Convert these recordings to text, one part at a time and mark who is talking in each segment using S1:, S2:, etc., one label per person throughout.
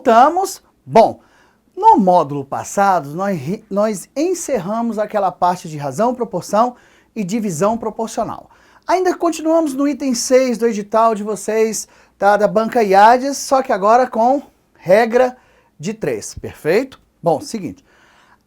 S1: Voltamos. Bom, no módulo passado, nós encerramos aquela parte de razão, proporção e divisão proporcional. Ainda continuamos no item 6 do edital de vocês, tá, da banca IADES, só que agora com regra de 3, perfeito? Bom, seguinte,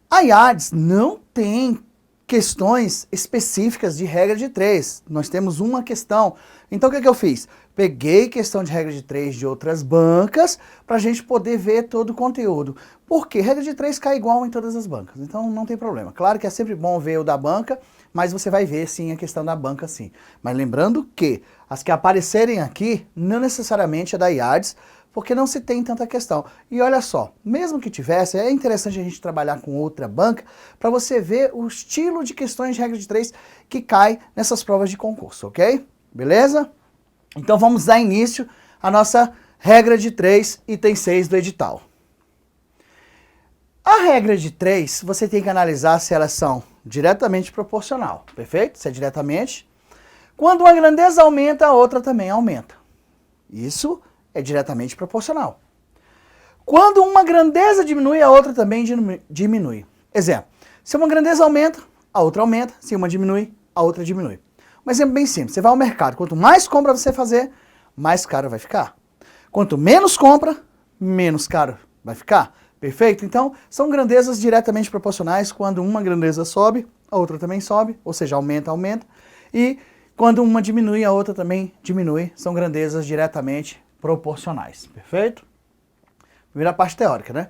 S1: a IADES não tem questões específicas de regra de 3, nós temos uma questão. Então o que eu fiz? Peguei questão de regra de 3 de outras bancas para a gente poder ver todo o conteúdo. Porque regra de 3 cai igual em todas as bancas, então não tem problema. Claro que é sempre bom ver o da banca, mas você vai ver sim a questão da banca sim. Mas lembrando que as que aparecerem aqui não necessariamente é da IADES, porque não se tem tanta questão. E olha só, mesmo que tivesse, é interessante a gente trabalhar com outra banca para você ver o estilo de questões de regra de 3 que cai nessas provas de concurso, ok? Beleza? Então vamos dar início à nossa regra de 3, item 6 do edital. A regra de 3, você tem que analisar se elas são diretamente proporcional, perfeito? Se é diretamente. Quando uma grandeza aumenta, a outra também aumenta. Isso é diretamente proporcional. Quando uma grandeza diminui, a outra também diminui. Exemplo, se uma grandeza aumenta, a outra aumenta. Se uma diminui, a outra diminui. Um exemplo bem simples, você vai ao mercado, quanto mais compra você fazer, mais caro vai ficar. Quanto menos compra, menos caro vai ficar. Perfeito? Então, são grandezas diretamente proporcionais. Quando uma grandeza sobe, a outra também sobe, ou seja, aumenta, aumenta. E quando uma diminui, a outra também diminui. São grandezas diretamente proporcionais. Perfeito? Primeira parte teórica, né?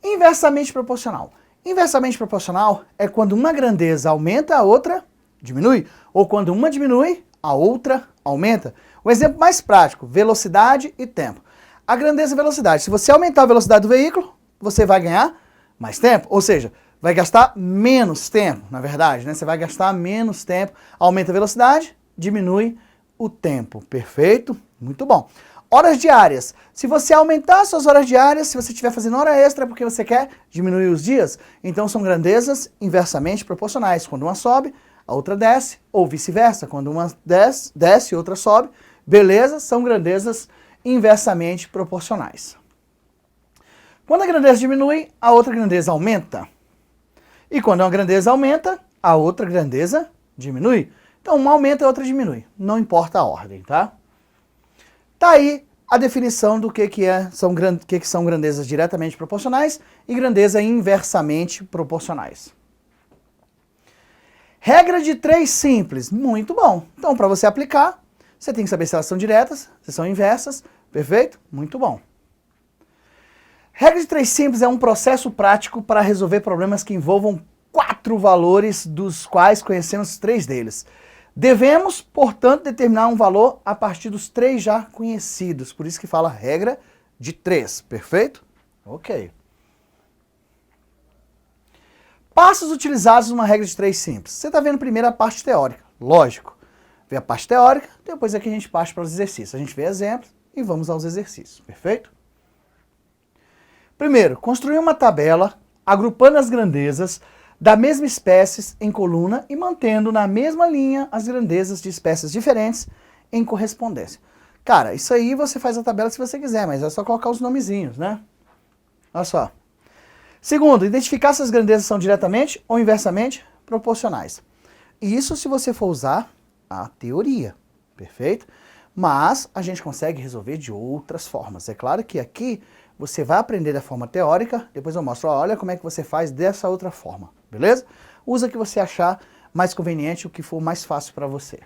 S1: Inversamente proporcional. Inversamente proporcional é quando uma grandeza aumenta, a outra diminui. Ou quando uma diminui, a outra aumenta. O exemplo mais prático, velocidade e tempo. A grandeza e velocidade. Se você aumentar a velocidade do veículo, você vai ganhar mais tempo. Ou seja, vai gastar menos tempo, na verdade, né? Você vai gastar menos tempo. Aumenta a velocidade, diminui o tempo. Perfeito? Muito bom. Horas diárias. Se você aumentar suas horas diárias, se você estiver fazendo hora extra porque você quer diminuir os dias, então são grandezas inversamente proporcionais. Quando uma sobe, a outra desce, ou vice-versa. Quando uma desce, outra sobe. Beleza? São grandezas inversamente proporcionais. Quando a grandeza diminui, a outra grandeza aumenta. E quando uma grandeza aumenta, a outra grandeza diminui. Então, uma aumenta e a outra diminui. Não importa a ordem, tá? Tá aí a definição do que são grandezas diretamente proporcionais e grandeza inversamente proporcionais. Regra de 3 simples. Muito bom. Então, para você aplicar, você tem que saber se elas são diretas, se são inversas. Perfeito? Muito bom. Regra de 3 simples é um processo prático para resolver problemas que envolvam 4 valores, dos quais conhecemos 3 deles. Devemos, portanto, determinar um valor a partir dos 3 já conhecidos. Por isso que fala regra de 3. Perfeito? Ok. Passos utilizados numa regra de 3 simples. Você está vendo primeiro a parte teórica. Lógico. Vê a parte teórica, depois aqui a gente parte para os exercícios. A gente vê exemplos e vamos aos exercícios. Perfeito? Primeiro, construir uma tabela agrupando as grandezas da mesma espécie em coluna e mantendo na mesma linha as grandezas de espécies diferentes em correspondência. Cara, isso aí você faz a tabela se você quiser, mas é só colocar os nomezinhos, né? Olha só. Segundo, identificar se as grandezas são diretamente ou inversamente proporcionais. Isso se você for usar a teoria, perfeito? Mas a gente consegue resolver de outras formas. É claro que aqui você vai aprender da forma teórica, depois eu mostro, olha como é que você faz dessa outra forma, beleza? Usa o que você achar mais conveniente, o que for mais fácil para você.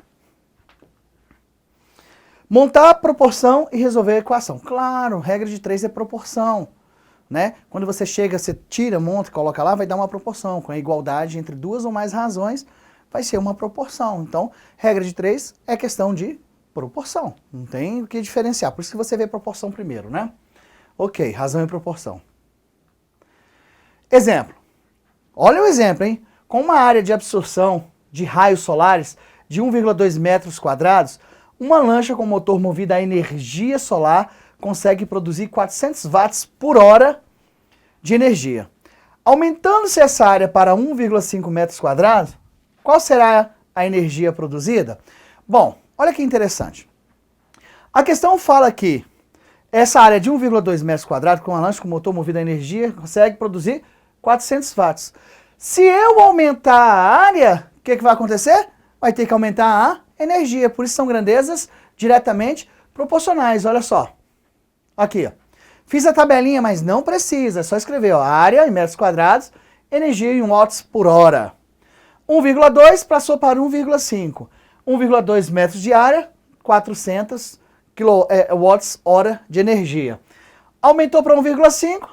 S1: Montar a proporção e resolver a equação. Claro, regra de 3 é proporção, né? Quando você chega, você tira, monta, coloca lá, vai dar uma proporção. Com a igualdade entre 2 ou mais razões, vai ser uma proporção. Então, regra de 3 é questão de proporção. Não tem o que diferenciar. Por isso que você vê proporção primeiro, né? Ok, razão e proporção. Exemplo. Olha o exemplo, hein? Com uma área de absorção de raios solares de 1,2 metros quadrados, uma lancha com motor movido a energia solar consegue produzir 400 watts por hora de energia. Aumentando-se essa área para 1,5 metros quadrados, qual será a energia produzida? Bom, olha que interessante. A questão fala que Essa área de 1,2 metros quadrados, com uma lancha com motor movido a energia, consegue produzir 400 watts. Se eu aumentar a área, o que vai acontecer? Vai ter que aumentar a energia. Por isso são grandezas diretamente proporcionais. Olha só. Aqui, ó. Fiz a tabelinha, mas não precisa. É só escrever, ó, área em metros quadrados, energia em watts por hora. 1,2 passou para 1,5. 1,2 metros de área, 400 watts hora de energia. Aumentou para 1,5,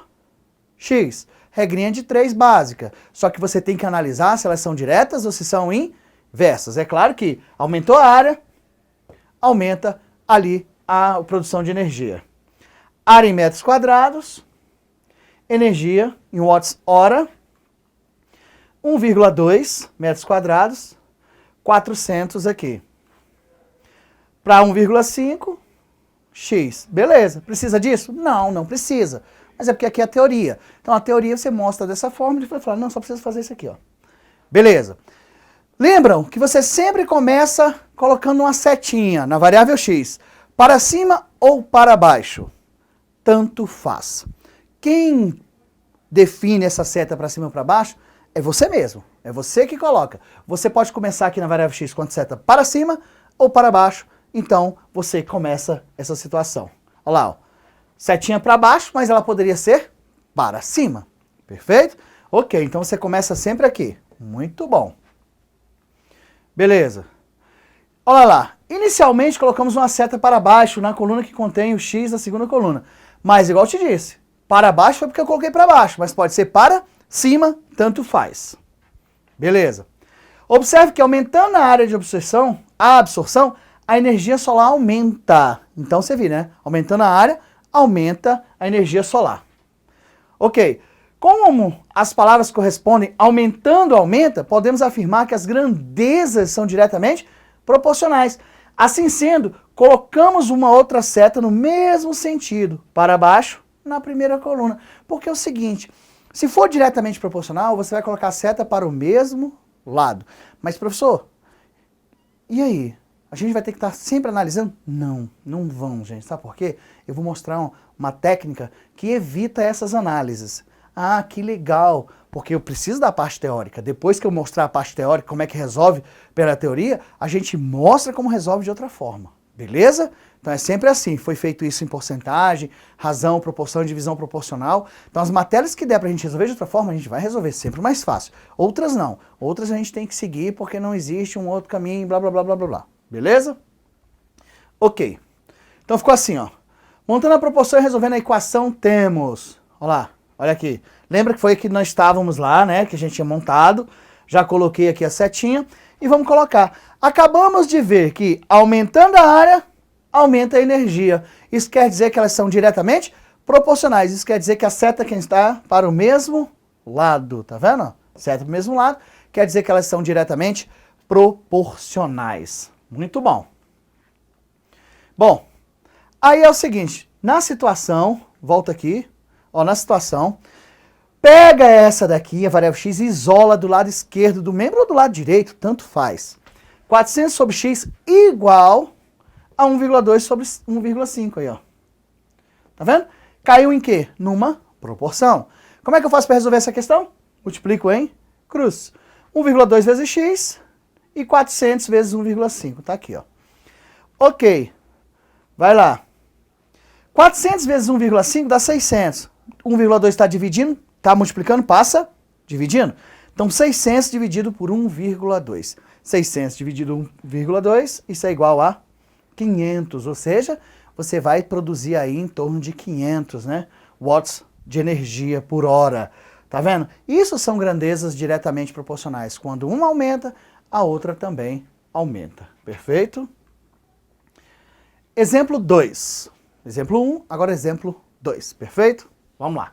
S1: X. Regrinha de 3 básica. Só que você tem que analisar se elas são diretas ou se são inversas. É claro que aumentou a área, aumenta ali a produção de energia. Área em metros quadrados, energia em watts hora, 1,2 metros quadrados, 400 aqui. Para 1,5, X. Beleza. Precisa disso? Não, não precisa. Mas é porque aqui é a teoria. Então a teoria você mostra dessa forma e depois fala, não, só precisa fazer isso aqui, ó. Beleza. Lembram que você sempre começa colocando uma setinha na variável X. Para cima ou para baixo? Tanto faz. Quem define essa seta para cima ou para baixo é você mesmo. É você que coloca. Você pode começar aqui na variável X com a seta para cima ou para baixo. Então você começa essa situação. Olha lá, ó. Setinha para baixo, mas ela poderia ser para cima. Perfeito? Ok, então você começa sempre aqui. Muito bom. Beleza. Olha lá. Inicialmente colocamos uma seta para baixo na coluna que contém o X da segunda coluna. Mas igual eu te disse, para baixo foi porque eu coloquei para baixo, mas pode ser para cima, tanto faz. Beleza. Observe que aumentando a área de absorção, a energia solar aumenta. Então você viu, né? Aumentando a área, aumenta a energia solar. Ok. Como as palavras correspondem aumentando, aumenta, podemos afirmar que as grandezas são diretamente proporcionais. Assim sendo, colocamos uma outra seta no mesmo sentido, para baixo, na primeira coluna. Porque é o seguinte, se for diretamente proporcional, você vai colocar a seta para o mesmo lado. Mas, professor, e aí? A gente vai ter que estar sempre analisando? Não, não vão, gente. Sabe por quê? Eu vou mostrar uma técnica que evita essas análises. Ah, que legal, porque eu preciso da parte teórica. Depois que eu mostrar a parte teórica, como é que resolve pela teoria, a gente mostra como resolve de outra forma. Beleza? Então é sempre assim. Foi feito isso em porcentagem, razão, proporção, divisão proporcional. Então as matérias que der pra gente resolver de outra forma, a gente vai resolver sempre mais fácil. Outras não. Outras a gente tem que seguir porque não existe um outro caminho, blá, blá, blá, blá, blá, blá. Beleza? Ok. Então ficou assim, ó. Montando a proporção e resolvendo a equação, temos... Olha lá, olha aqui. Lembra que foi que nós estávamos lá, né? Que a gente tinha montado. Já coloquei aqui a setinha. E vamos colocar. Acabamos de ver que aumentando a área, aumenta a energia. Isso quer dizer que elas são diretamente proporcionais. Isso quer dizer que a seta que está para o mesmo lado. Tá vendo? Seta para o mesmo lado. Quer dizer que elas são diretamente proporcionais. Muito bom. Bom, aí é o seguinte, na situação, volta aqui, ó, na situação, pega essa daqui, a variável x, e isola do lado esquerdo do membro ou do lado direito, tanto faz. 400 sobre x igual a 1,2 sobre 1,5 aí, ó. Tá vendo? Caiu em quê? Numa proporção. Como é que eu faço para resolver essa questão? Multiplico em cruz. 1,2 vezes x e 400 vezes 1,5. Tá aqui, ó. Ok. Vai lá. 400 vezes 1,5 dá 600. 1,2 está dividindo, está multiplicando, passa dividindo. Então 600 dividido por 1,2. 600 dividido 1,2, isso é igual a 500. Ou seja, você vai produzir aí em torno de 500, né, watts de energia por hora. Tá vendo? Isso são grandezas diretamente proporcionais. Quando uma aumenta, a outra também aumenta. Perfeito? Exemplo 2. Exemplo 1, agora exemplo 2. Perfeito? Vamos lá.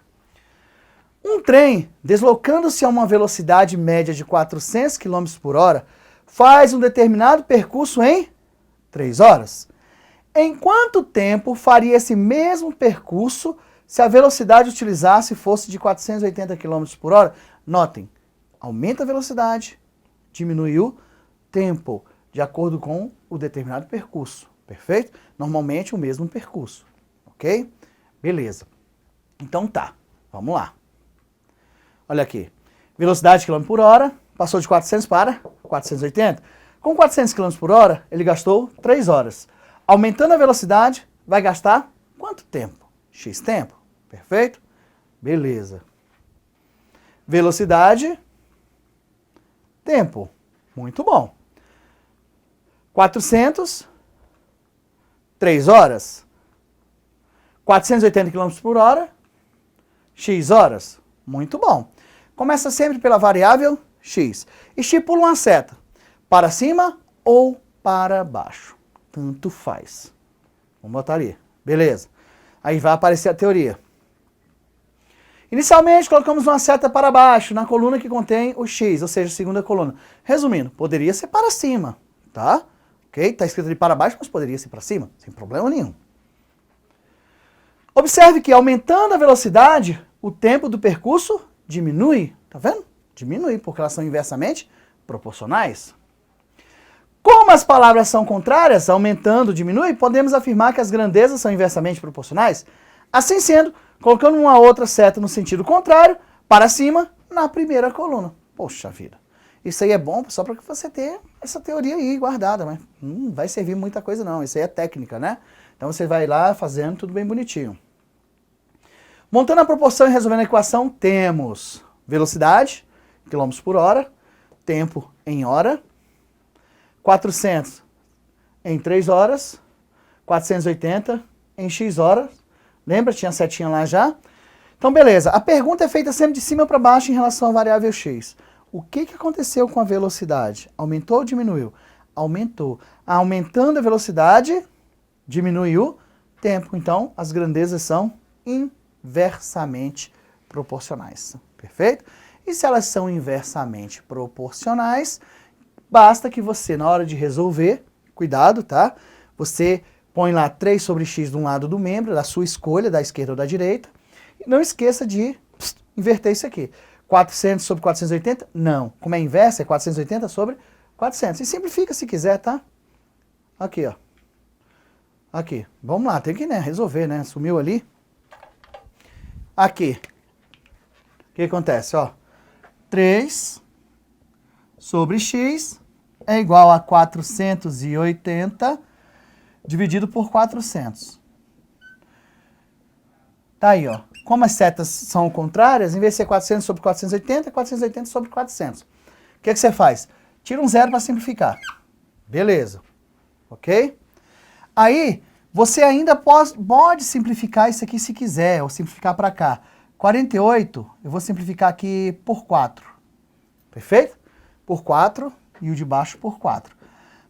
S1: Um trem, deslocando-se a uma velocidade média de 400 km por hora, faz um determinado percurso em 3 horas. Em quanto tempo faria esse mesmo percurso se a velocidade utilizasse fosse de 480 km por hora? Notem, aumenta a velocidade, diminui o tempo, de acordo com o determinado percurso. Perfeito? Normalmente o mesmo percurso. ok? Beleza. Então tá, vamos lá. Olha aqui, velocidade km por hora, passou de 400 para 480. Com 400 km por hora, ele gastou 3 horas. Aumentando a velocidade, vai gastar quanto tempo? X tempo, perfeito? Beleza. Velocidade, tempo, muito bom. 400, 3 horas. 480 km por hora, x horas, muito bom. Começa sempre pela variável x. Estipula uma seta, para cima ou para baixo. Tanto faz. Vamos botar ali, beleza. Aí vai aparecer a teoria. Inicialmente, colocamos uma seta para baixo, na coluna que contém o x, ou seja, a segunda coluna. Resumindo, poderia ser para cima, tá? Ok? Está escrito ali para baixo, mas poderia ser para cima, sem problema nenhum. Observe que, aumentando a velocidade, o tempo do percurso diminui. Tá vendo? Diminui, porque elas são inversamente proporcionais. Como as palavras são contrárias, aumentando, diminui, podemos afirmar que as grandezas são inversamente proporcionais. Assim sendo, colocando uma outra seta no sentido contrário, para cima, na primeira coluna. Poxa vida. Isso aí é bom só para que você tenha essa teoria aí guardada, mas não vai servir muita coisa não. Isso aí é técnica, né? Então você vai lá fazendo tudo bem bonitinho. Montando a proporção e resolvendo a equação, temos velocidade, km por hora, tempo em hora, 400 em 3 horas, 480 em x horas. Lembra? Tinha a setinha lá já. Então, beleza. A pergunta é feita sempre de cima para baixo em relação à variável x. O que aconteceu com a velocidade? Aumentou ou diminuiu? Aumentou. Aumentando a velocidade, diminuiu o tempo. Então, as grandezas são inversamente proporcionais. Perfeito? E se elas são inversamente proporcionais, basta que você, na hora de resolver, cuidado, tá? Você põe lá 3 sobre x de um lado do membro, da sua escolha, da esquerda ou da direita. E não esqueça de inverter isso aqui. 400 sobre 480? Não. Como é inversa, é 480 sobre 400. E simplifica se quiser, tá? Aqui, ó. Aqui. Vamos lá, tem que, né, resolver, né? Sumiu ali. Aqui. O que acontece, ó? 3 sobre x é igual a 480 dividido por 400. Tá aí, ó. Como as setas são contrárias, em vez de ser 400 sobre 480, é 480 sobre 400. O que você faz? Tira um zero para simplificar. Beleza. Ok? Aí, você ainda pode simplificar isso aqui se quiser, ou simplificar para cá. 48, eu vou simplificar aqui por 4. Perfeito? Por 4 e o de baixo por 4.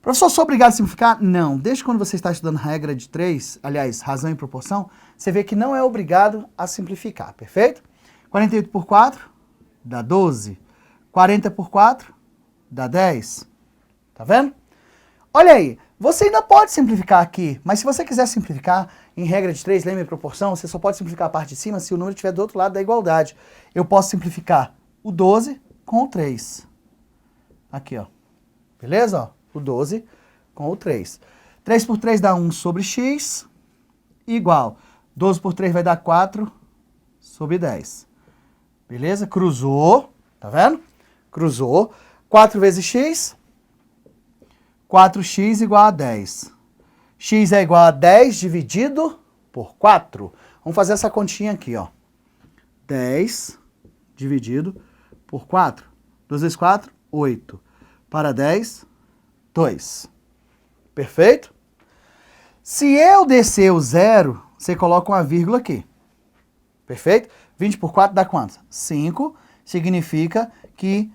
S1: Professor, sou obrigado a simplificar? Não. Desde quando você está estudando regra de 3, aliás, razão e proporção, você vê que não é obrigado a simplificar, perfeito? 48 por 4 dá 12. 40 por 4 dá 10. Tá vendo? Olha aí, você ainda pode simplificar aqui, mas se você quiser simplificar em regra de 3, lembra em proporção, você só pode simplificar a parte de cima se o número estiver do outro lado da igualdade. Eu posso simplificar o 12 com o 3. Aqui, ó. Beleza? Ó, o 12 com o 3. 3 por 3 dá 1 sobre x, igual. 12 por 3 vai dar 4 sobre 10. Beleza? Cruzou. Tá vendo? Cruzou. 4 vezes x, 4x igual a 10. X é igual a 10 dividido por 4. Vamos fazer essa continha aqui, ó. 10 dividido por 4. 2 vezes 4, 8. Para 10, 2. Perfeito? Se eu descer o zero, você coloca uma vírgula aqui. Perfeito? 20 por 4 dá quanto? 5. Significa que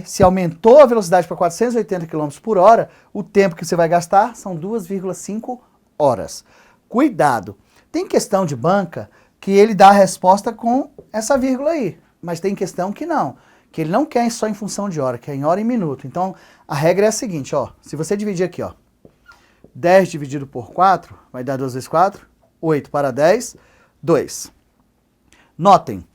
S1: se aumentou a velocidade para 480 km por hora, o tempo que você vai gastar são 2,5 horas. Cuidado! Tem questão de banca que ele dá a resposta com essa vírgula aí, mas tem questão que não. Que ele não quer só em função de hora, quer em hora e minuto. Então, a regra é a seguinte, ó. Se você dividir aqui, ó. 10 dividido por 4, vai dar 2 vezes 4. 8 para 10, 2. Notem,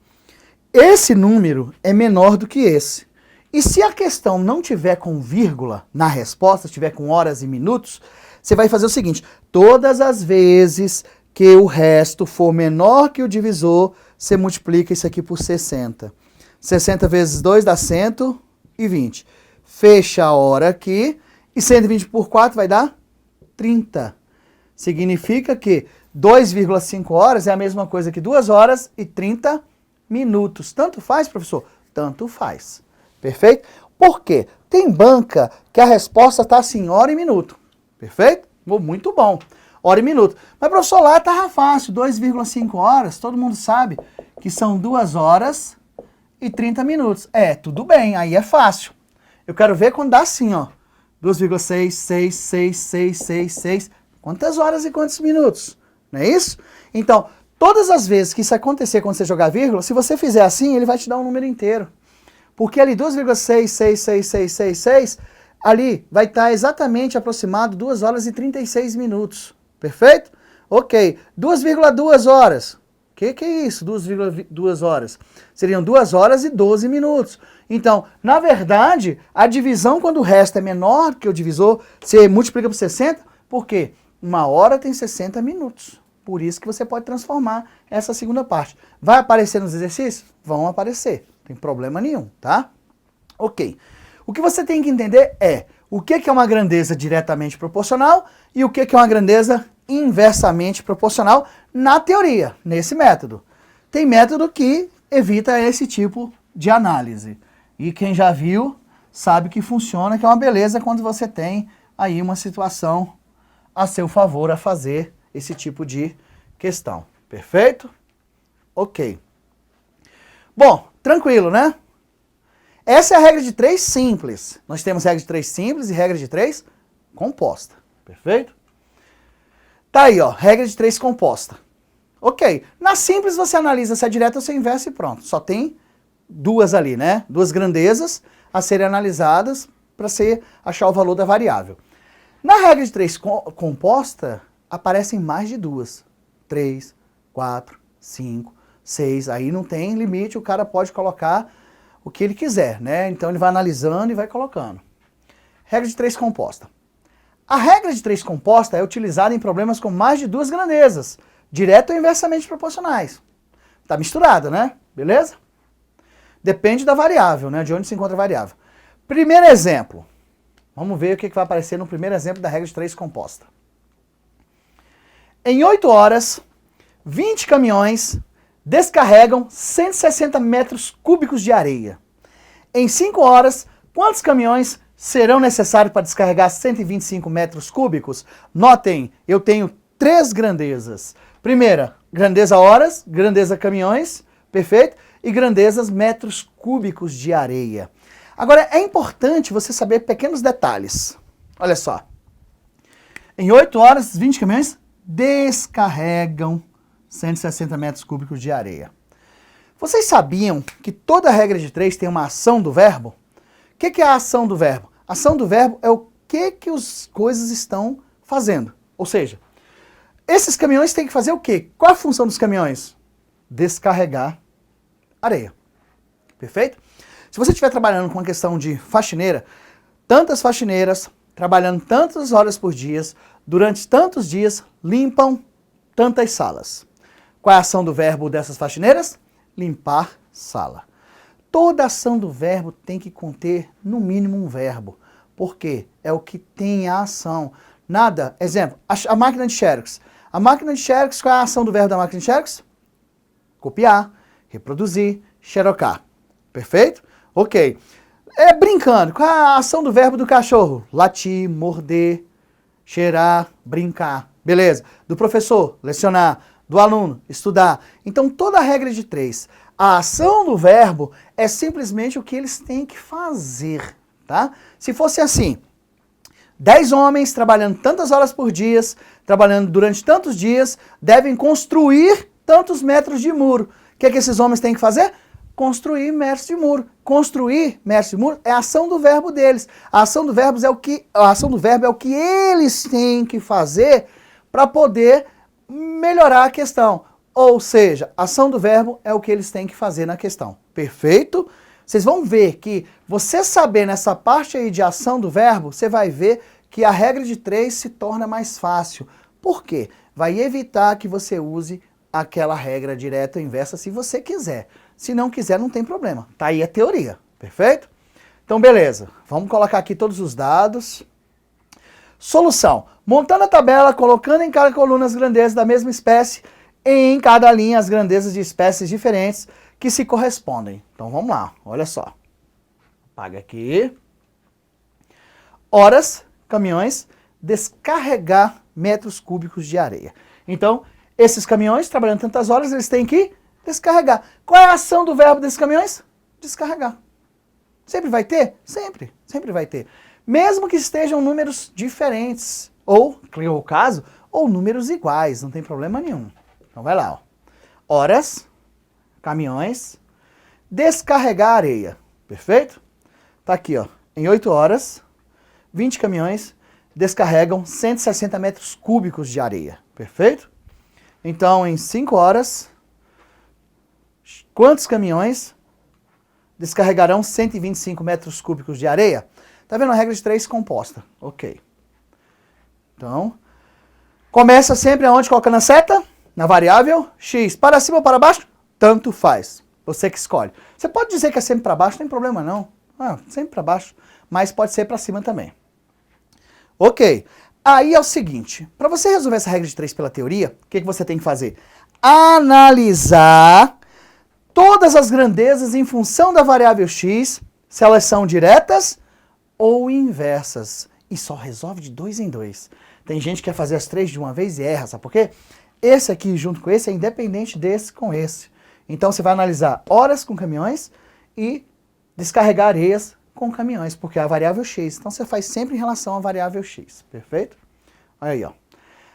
S1: esse número é menor do que esse. E se a questão não tiver com vírgula na resposta, tiver com horas e minutos, você vai fazer o seguinte. Todas as vezes que o resto for menor que o divisor, você multiplica isso aqui por 60. 60 vezes 2 dá 120. Fecha a hora aqui. E 120 por 4 vai dar 30. Significa que 2,5 horas é a mesma coisa que 2 horas e 30 minutos. Tanto faz, professor? Tanto faz. Perfeito? Por quê? Tem banca que a resposta está assim, hora e minuto. Perfeito? Muito bom. Hora e minuto. Mas, professor, lá estava fácil. 2,5 horas, todo mundo sabe que são 2 horas e 30 minutos. Tudo bem, aí é fácil. Eu quero ver quando dá assim, ó. 2,6, 6, 6, 6, 6, 6. Quantas horas e quantos minutos? Não é isso? Então, todas as vezes que isso acontecer quando você jogar vírgula, se você fizer assim, ele vai te dar um número inteiro. Porque ali 2,6, 6, 6, 6, 6, 6, ali vai estar exatamente aproximado 2 horas e 36 minutos. Perfeito? Ok. 2,2 horas. Que é isso? 2,2 horas. Seriam 2 horas e 12 minutos. Então, na verdade, a divisão, quando o resto é menor que o divisor, você multiplica por 60, por quê? 1 hora tem 60 minutos. Por isso que você pode transformar essa segunda parte. Vai aparecer nos exercícios? Vão aparecer. Não tem problema nenhum, tá? Ok. O que você tem que entender é o que é uma grandeza diretamente proporcional e o que é uma grandeza inversamente proporcional na teoria, nesse método. Tem método que evita esse tipo de análise. E quem já viu sabe que funciona, que é uma beleza quando você tem aí uma situação a seu favor a fazer esse tipo de questão. Perfeito? Ok. Bom, tranquilo, né? Essa é a regra de 3 simples. Nós temos regra de 3 simples e regra de 3 composta. Perfeito? Tá aí, ó, regra de 3 composta. Ok. Na simples você analisa se é direta ou se é inversa e pronto. Só tem 2 ali, né? 2 grandezas a serem analisadas para você achar o valor da variável. Na regra de 3 composta, aparecem mais de 2. 3, 4, 5, 6. Aí não tem limite, o cara pode colocar o que ele quiser, né? Então ele vai analisando e vai colocando. Regra de 3 composta. A regra de 3 composta é utilizada em problemas com mais de 2 grandezas, direto ou inversamente proporcionais. Tá misturada, né? Beleza? Depende da variável, né? De onde se encontra a variável. Primeiro exemplo. Vamos ver o que vai aparecer no primeiro exemplo da regra de 3 composta. Em 8 horas, 20 caminhões descarregam 160 metros cúbicos de areia. Em 5 horas, quantos caminhões serão necessários para descarregar 125 metros cúbicos? Notem, eu tenho 3 grandezas. Primeira, grandeza horas, grandeza caminhões, perfeito? E grandezas metros cúbicos de areia. Agora, é importante você saber pequenos detalhes. Olha só. Em 8 horas, 20 caminhões descarregam 160 metros cúbicos de areia. Vocês sabiam que toda regra de 3 tem uma ação do verbo? O que é a ação do verbo? A ação do verbo é o que as coisas estão fazendo. Ou seja, esses caminhões têm que fazer o quê? Qual a função dos caminhões? Descarregar areia. Perfeito? Se você estiver trabalhando com uma questão de faxineira, tantas faxineiras, trabalhando tantas horas por dia, durante tantos dias, limpam tantas salas. Qual é a ação do verbo dessas faxineiras? Limpar sala. Toda ação do verbo tem que conter, no mínimo, um verbo. Por quê? É o que tem a ação. Nada, exemplo, a máquina de xerox. A máquina de xerox, qual é a ação do verbo da máquina de xerox? Copiar, reproduzir, xerocar. Perfeito? Ok. Brincando, qual é a ação do verbo do cachorro? Latir, morder, cheirar, brincar. Beleza. Do professor, lecionar. Do aluno, estudar. Então, toda a regra de 3. A ação do verbo é simplesmente o que eles têm que fazer, tá? Se fosse assim, 10 homens trabalhando tantas horas por dia, trabalhando durante tantos dias, devem construir tantos metros de muro. O que esses homens têm que fazer? Construir metros de muro. Construir metros de muro é a ação do verbo deles. A ação do verbo é o que eles têm que fazer para poder melhorar a questão. Ou seja, a ação do verbo é o que eles têm que fazer na questão. Perfeito? Vocês vão ver que você saber nessa parte aí de ação do verbo, você vai ver que a regra de 3 se torna mais fácil. Por quê? vai evitar que você use aquela regra direta ou inversa se você quiser. Se não quiser, não tem problema. Tá aí a teoria, perfeito? Então, beleza. Vamos colocar aqui todos os dados. Solução. Montando a tabela, colocando em cada coluna as grandezas da mesma espécie e em cada linha as grandezas de espécies diferentes que se correspondem. Então, vamos lá. Olha só. Apaga aqui. Horas, caminhões, descarregar metros cúbicos de areia. Então, esses caminhões, trabalhando tantas horas, eles têm que descarregar. Qual é a ação do verbo desses caminhões? Descarregar. Sempre vai ter? Sempre. Sempre vai ter. Mesmo que estejam números diferentes, ou, que é o caso, ou números iguais, não tem problema nenhum. Então vai lá, ó. Horas, caminhões, descarregar areia. Perfeito? Tá aqui, ó. Em 8 horas, 20 caminhões descarregam 160 metros cúbicos de areia. Perfeito? Então, em 5 horas, quantos caminhões descarregarão 125 metros cúbicos de areia? Tá vendo a regra de 3 composta? Ok. Então, começa sempre aonde? Colocando a seta? Na variável x. Para cima ou para baixo? Tanto faz. Você que escolhe. Você pode dizer que é sempre para baixo, não tem problema não. Sempre para baixo, mas pode ser para cima também. Ok. Aí é o seguinte, para você resolver essa regra de 3 pela teoria, o que você tem que fazer? Analisar todas as grandezas em função da variável x, se elas são diretas ou inversas. E só resolve de 2 em 2. Tem gente que quer fazer as 3 de uma vez e erra, sabe por quê? Esse aqui junto com esse é independente desse com esse. Então você vai analisar horas com caminhões e descarregar areias com caminhões, porque é a variável x. Então você faz sempre em relação à variável x, perfeito? Olha aí, ó.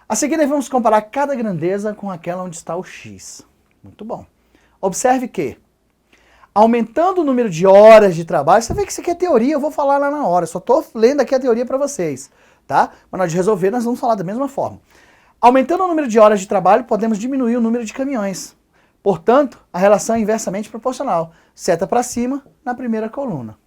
S1: A seguir, nós vamos comparar cada grandeza com aquela onde está o x. Muito bom. Observe que, aumentando o número de horas de trabalho, você vê que isso aqui é teoria, eu vou falar lá na hora, só estou lendo aqui a teoria para vocês, tá? Mas na hora de resolver, nós vamos falar da mesma forma. Aumentando o número de horas de trabalho, podemos diminuir o número de caminhões. Portanto, a relação é inversamente proporcional. Seta para cima, na primeira coluna.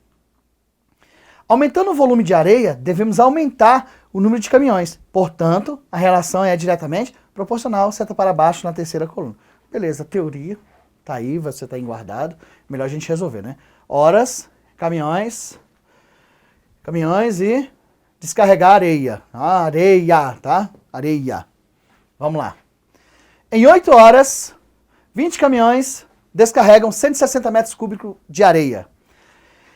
S1: Aumentando o volume de areia, devemos aumentar o número de caminhões. Portanto, a relação é diretamente proporcional, seta para baixo na terceira coluna. Beleza, teoria, tá aí, você tá guardado. Melhor a gente resolver, né? Horas, caminhões e descarregar areia. Areia, tá? Areia. Vamos lá. Em 8 horas, 20 caminhões descarregam 160 metros cúbicos de areia.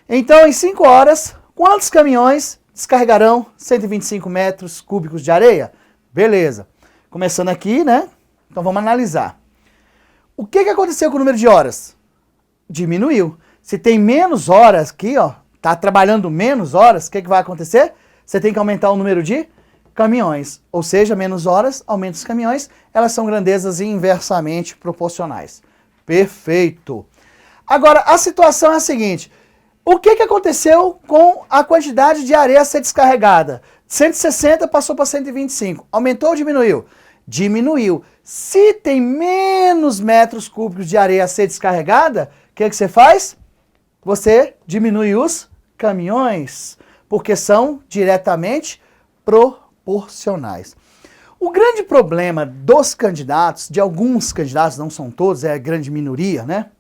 S1: Então, em 5 horas, quantos caminhões descarregarão 125 metros cúbicos de areia? Beleza. Começando aqui, né? Então vamos analisar. O que aconteceu com o número de horas? Diminuiu. Se tem menos horas aqui, ó, tá trabalhando menos horas, o que vai acontecer? Você tem que aumentar o número de caminhões. Ou seja, menos horas, aumenta os caminhões, elas são grandezas inversamente proporcionais. Perfeito. Agora, a situação é a seguinte. O que aconteceu com a quantidade de areia a ser descarregada? 160 passou para 125. Aumentou ou diminuiu? Diminuiu. Se tem menos metros cúbicos de areia a ser descarregada, o que você faz? Você diminui os caminhões, porque são diretamente proporcionais. O grande problema dos candidatos, de alguns candidatos, não são todos, é a grande minoria, né?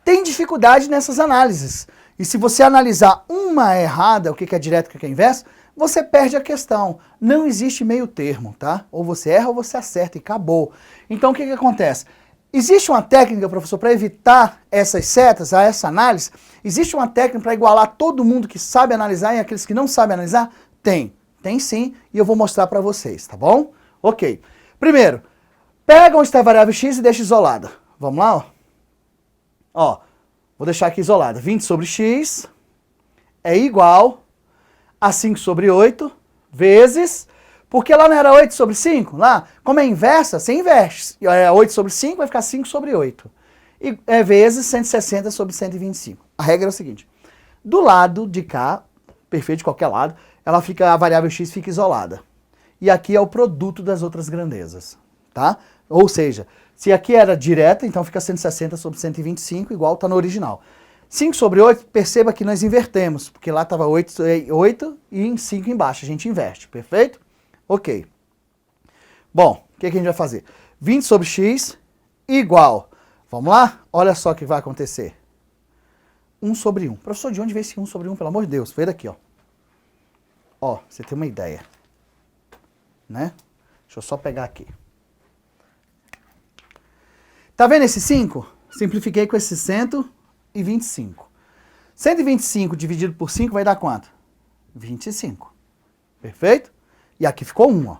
S1: Tem dificuldade nessas análises. E se você analisar uma errada, o que é direto e o que é inverso, você perde a questão. Não existe meio termo, tá? Ou você erra ou você acerta e acabou. Então o que acontece? Existe uma técnica, professor, para evitar essas setas, essa análise? Existe uma técnica para igualar todo mundo que sabe analisar e aqueles que não sabem analisar? Tem. Tem sim, e eu vou mostrar para vocês, tá bom? Ok. Primeiro, pega onde está a variável x e deixa isolada. Vamos lá, ó. Ó, vou deixar aqui isolada. 20 sobre x é igual a 5 sobre 8 vezes... Porque lá não era 8 sobre 5? Lá, como é inversa, você inverte. 8 sobre 5 vai ficar 5 sobre 8. E vezes 160 sobre 125. A regra é o seguinte. Do lado de cá, perfeito de qualquer lado, a variável x fica isolada. E aqui é o produto das outras grandezas. Tá? Ou seja, se aqui era direta, então fica 160 sobre 125, igual está no original. 5 sobre 8, perceba que nós invertemos, porque lá estava 8 e em 5 embaixo, a gente inverte, perfeito? Ok. Bom, que a gente vai fazer? 20 sobre x igual, vamos lá? Olha só o que vai acontecer. 1 sobre 1. Professor, de onde veio esse 1 sobre 1, pelo amor de Deus? Veio daqui, ó. Ó, você tem uma ideia. Né? Deixa eu só pegar aqui. Tá vendo esse 5? Simplifiquei com esse 125. 125 dividido por 5 vai dar quanto? 25. Perfeito? E aqui ficou 1, ó.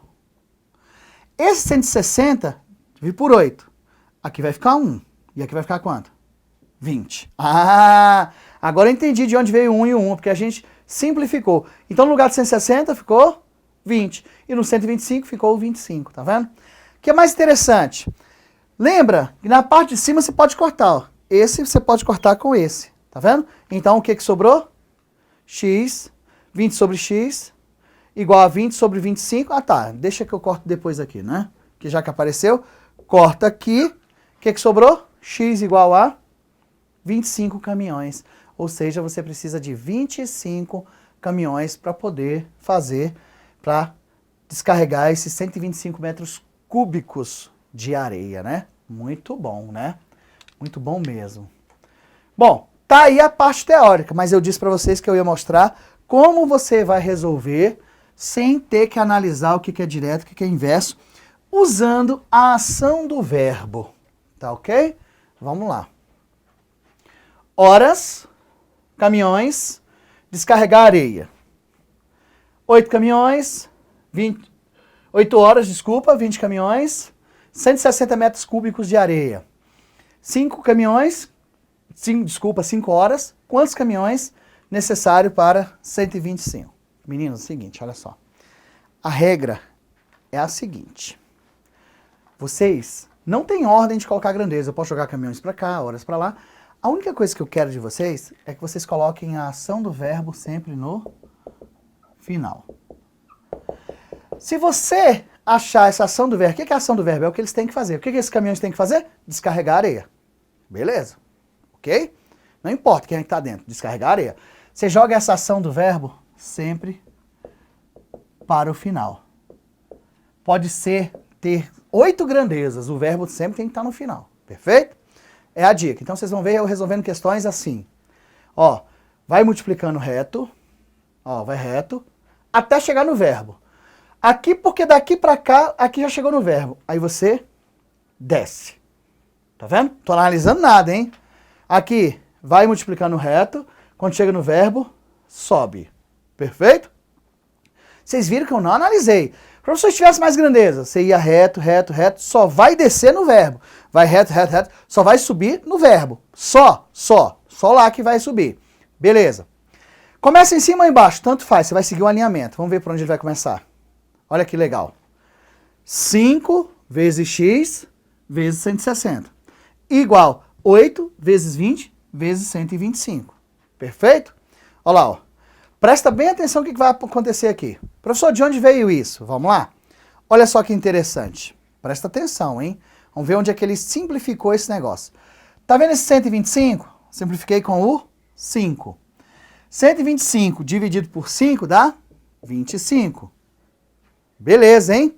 S1: Esse 160 dividido por 8. Aqui vai ficar 1. E aqui vai ficar quanto? 20. Ah! Agora eu entendi de onde veio o 1 e o 1, porque a gente simplificou. Então no lugar de 160 ficou 20. E no 125 ficou 25, tá vendo? O que é mais interessante? Lembra que na parte de cima você pode cortar, ó. Esse você pode cortar com esse, tá vendo? Então o que que sobrou? X, 20 sobre x, igual a 20 sobre 25. Ah tá, deixa que eu corto depois aqui, né? Que já que apareceu, corta aqui. O que que sobrou? X igual a 25 caminhões. Ou seja, você precisa de 25 caminhões para poder fazer, para descarregar esses 125 metros cúbicos de areia, né? Muito bom, né? Muito bom mesmo. Bom, tá aí a parte teórica, mas eu disse para vocês que eu ia mostrar como você vai resolver sem ter que analisar o que é direto, o que é inverso, usando a ação do verbo. Tá ok? Vamos lá. Horas, caminhões, descarregar areia. 8 caminhões, 8 horas, desculpa, 20 caminhões, 160 metros cúbicos de areia. 5 caminhões, 5 horas, quantos caminhões necessário para 125? Meninos, é o seguinte, olha só. A regra é a seguinte. Vocês não têm ordem de colocar grandeza. Eu posso jogar caminhões para cá, horas para lá. A única coisa que eu quero de vocês é que vocês coloquem a ação do verbo sempre no final. Se você achar essa ação do verbo, o que é a ação do verbo? É o que eles têm que fazer. O que esses caminhões têm que fazer? Descarregar areia. Beleza? Ok? Não importa quem é que está dentro, descarregar areia. Você joga essa ação do verbo sempre para o final. Pode ser ter 8 grandezas, o verbo sempre tem que estar no final. Perfeito? É a dica. Então vocês vão ver eu resolvendo questões assim. Ó, vai multiplicando reto, ó, vai reto, até chegar no verbo. Aqui, porque daqui para cá, aqui já chegou no verbo. Aí você desce. Tá vendo? Tô analisando nada, hein? Aqui, vai multiplicando reto, quando chega no verbo, sobe. Perfeito? Vocês viram que eu não analisei. Professor, se tivesse mais grandeza, você ia reto, reto, reto, só vai descer no verbo. Vai reto, reto, reto, só vai subir no verbo. Só lá que vai subir. Beleza. Começa em cima ou embaixo, tanto faz, você vai seguir o alinhamento. Vamos ver por onde ele vai começar. Olha que legal. 5 vezes x vezes 160. Igual 8 vezes 20 vezes 125. Perfeito? Olha lá, ó. Presta bem atenção no que vai acontecer aqui. Professor, de onde veio isso? Vamos lá? Olha só que interessante. Presta atenção, hein? Vamos ver onde é que ele simplificou esse negócio. Tá vendo esse 125? Simplifiquei com o 5. 125 dividido por 5 dá 25. Beleza, hein?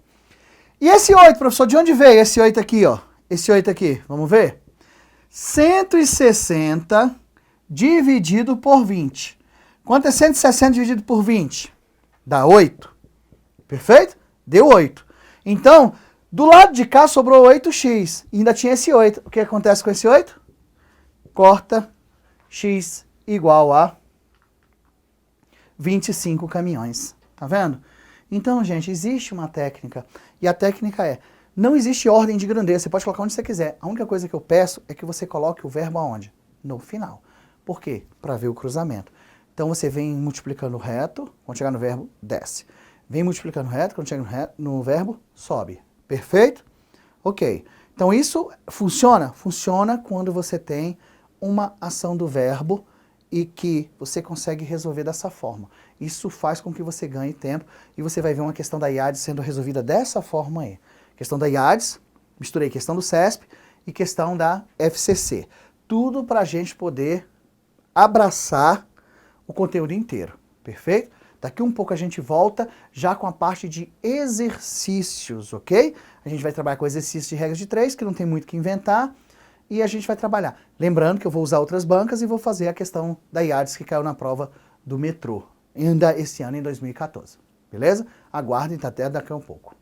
S1: E esse 8, professor, de onde veio esse 8 aqui, ó? Esse 8 aqui, vamos ver? 160 dividido por 20. Quanto é 160 dividido por 20? Dá 8. Perfeito? Deu 8. Então, do lado de cá sobrou 8x. E ainda tinha esse 8. O que acontece com esse 8? Corta x igual a 25 caminhões. Tá vendo? Então, gente, existe uma técnica. E a técnica é, não existe ordem de grandeza. Você pode colocar onde você quiser. A única coisa que eu peço é que você coloque o verbo aonde? No final. Por quê? Para ver o cruzamento. Então você vem multiplicando reto, quando chegar no verbo, desce. Vem multiplicando reto, quando chega no verbo, sobe. Perfeito? Ok. Então isso funciona? Funciona quando você tem uma ação do verbo e que você consegue resolver dessa forma. Isso faz com que você ganhe tempo e você vai ver uma questão da IADES sendo resolvida dessa forma aí. Questão da IADES, misturei questão do CESP e questão da FCC. Tudo para a gente poder abraçar o conteúdo inteiro, perfeito? Daqui um pouco a gente volta já com a parte de exercícios, ok? A gente vai trabalhar com exercícios de regras de 3, que não tem muito o que inventar, e a gente vai trabalhar. Lembrando que eu vou usar outras bancas e vou fazer a questão da IADES que caiu na prova do metrô, ainda esse ano, em 2014. Beleza? Aguardem até daqui a um pouco.